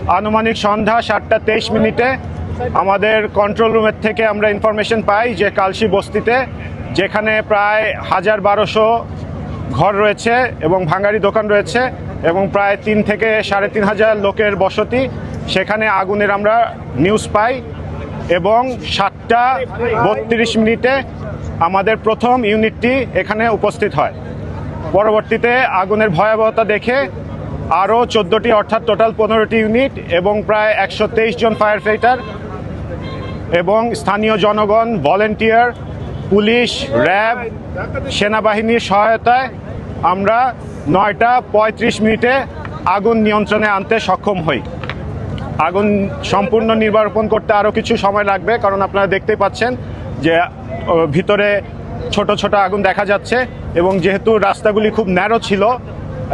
আনুমানিক সন্ধ্যা 7:23 আমাদের কন্ট্রোল রুমের থেকে আমরা ইনফরমেশন পাই যে কালশি বস্তিতে, যেখানে প্রায় 1200 ঘর রয়েছে এবং ভাঙাড়ি দোকান রয়েছে এবং প্রায় 3 থেকে 3500 লোকের বসতি, সেখানে আগুনের আমরা নিউজ পাই এবং 7:32 আমাদের প্রথম ইউনিটটি এখানে উপস্থিত হয়। পরবর্তীতে আগুনের ভয়াবহতা দেখে আরও 14টি অর্থাৎ টোটাল 15টি ইউনিট এবং প্রায় 123 জন ফায়ার ফাইটার এবং স্থানীয় জনগণ, ভলেন্টিয়ার, পুলিশ, র্যাব, সেনাবাহিনীর সহায়তায় আমরা 9:35 আগুন নিয়ন্ত্রণে আনতে সক্ষম হই। আগুন সম্পূর্ণ নির্বাপন করতে আরও কিছু সময় লাগবে, কারণ আপনারা দেখতেই পাচ্ছেন যে ভিতরে ছোট ছোট আগুন দেখা যাচ্ছে এবং যেহেতু রাস্তাগুলি খুব ন্যারো ছিল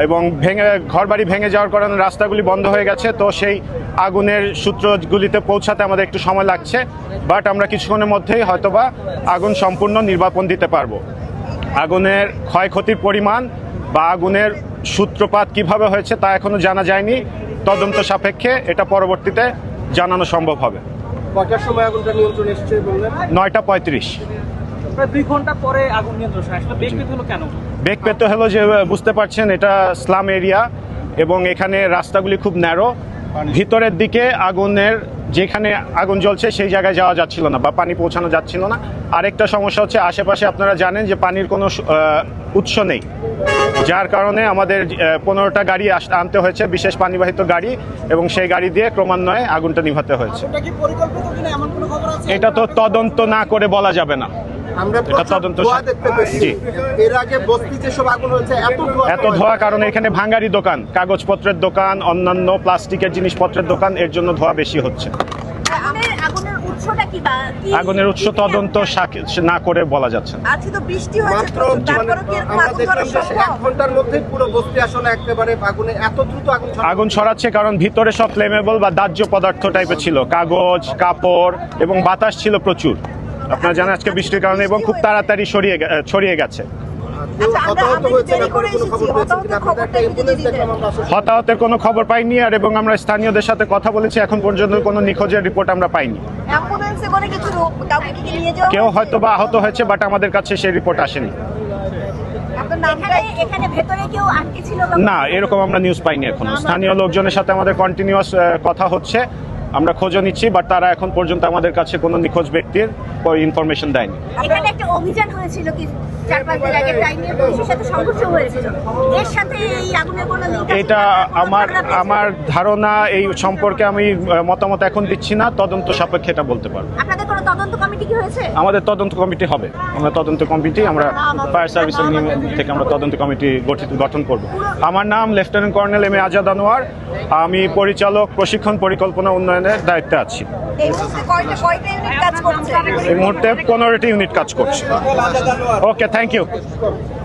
এবং ঘরবাড়ি ভেঙে যাওয়ার কারণে রাস্তাগুলি বন্ধ হয়ে গেছে, তো সেই আগুনের সূত্রগুলিতে পৌঁছাতে আমাদের একটু সময় লাগছে, বাট আমরা কিছুক্ষণের মধ্যেই হয়তোবা আগুন সম্পূর্ণ নির্বাপন দিতে পারবো। আগুনের ক্ষয়ক্ষতির পরিমাণ বা আগুনের সূত্রপাত কিভাবে হয়েছে তা এখনো জানা যায়নি। তদন্ত সাপেক্ষে এটা পরবর্তীতে জানানো সম্ভব হবে। কয়টার সময় আগুনটা নিয়ন্ত্রণে এসেছে বললেন? 9:35। প্রায় 2 ঘন্টা পরে আগুন নিয়ন্ত্রণ আসলে বেগ পেতে হলো কেন? বেগ পেতে হলো যে বুঝতে পারছেন এটা স্লাম এরিয়া এবং এখানে রাস্তাগুলি খুব ন্যারো, ভিতরের দিকে আগুনের যেখানে আগুন জ্বলছে সেই জায়গায় যাওয়া যাচ্ছিল না বা পানি পৌঁছানো যাচ্ছিল না। আরেকটা সমস্যা হচ্ছে আশেপাশে আপনারা জানেন যে পানির কোনো উৎস নেই, যার কারণে আমাদের 15টা গাড়ি আনতে হয়েছে, বিশেষ পানিবাহিত গাড়ি, এবং সেই গাড়ি দিয়ে ক্রমান্বয়ে আগুনটা নিভাতে হয়েছে। এটা তো তদন্ত না করে বলা যাবে না। এত ধোঁয়া কারণ এখানে ভাঙারি দোকান, কাগজপত্রের দোকান, অন্যান্য প্লাস্টিকের জিনিসপত্রের দোকান, এর জন্য ধোঁয়া বেশি হচ্ছে। আগুনের উৎস তদন্ত না করে বলা যাচ্ছে না। আগুন ছড়াচ্ছে কারণ ভিতরে সব ফ্লেমেবল বা দাহ্য পদার্থ টাইপের ছিল, কাগজ, কাপড় এবং বাতাস ছিল প্রচুর। আপনারা জানেন আজকে বৃষ্টির কারণে এবং খুব তাড়াতাড়ি ছড়িয়ে গেছে। হতাহতের কোনো খবর পাইনি আর এবং আমরা স্থানীয়দের সাথে কথা বলেছি, এখন পর্যন্ত কোনো নিখোঁজের রিপোর্ট আমরা পাইনি। কেউ হয়তো বা আহত হয়েছে, বাট আমাদের কাছে সেই রিপোর্ট আসেনি। না, এরকম আমরা নিউজ পাইনি এখনো। স্থানীয় লোকজনের সাথে আমাদের কন্টিনিউয়াস কথা হচ্ছে, আমরা খোঁজও নিচ্ছি, বাট তারা এখন পর্যন্ত আমাদের কাছে কোনো নিখোঁজ ব্যক্তির ইনফরমেশন দেয়নি। এখানে একটা অভিযান হয়েছিল কি 4-5 দিন আগে, তাই নিয়ে পুলিশের সাথে সংঘর্ষ হয়েছিল, এর সাথে এই আগুনের কোনো লিঙ্ক আছে? এটা আমার ধারণা, এই সম্পর্কে আমি মতামত এখন দিচ্ছি না, তদন্ত সাপেক্ষে এটা বলতে পারবো। আপনাদের কোনো তদন্ত কমিটি কি হয়েছে? আমাদের তদন্ত কমিটি হবে, আমরা তদন্ত কমিটি, আমরা ফায়ার সার্ভিসের নিয়ম থেকে আমরা তদন্ত কমিটি গঠন করব। আমার নাম lieutenant colonel M A Azad Anwar, আমি পরিচালক প্রশিক্ষণ পরিকল্পনা উন্নয়নের দায়িত্বে আছি। এই মুহূর্তে কয়টা ইউনিট কাজ করছে? এই মুহূর্তে 15টি ইউনিট কাজ করছে। ওকে, থ্যাংক ইউ।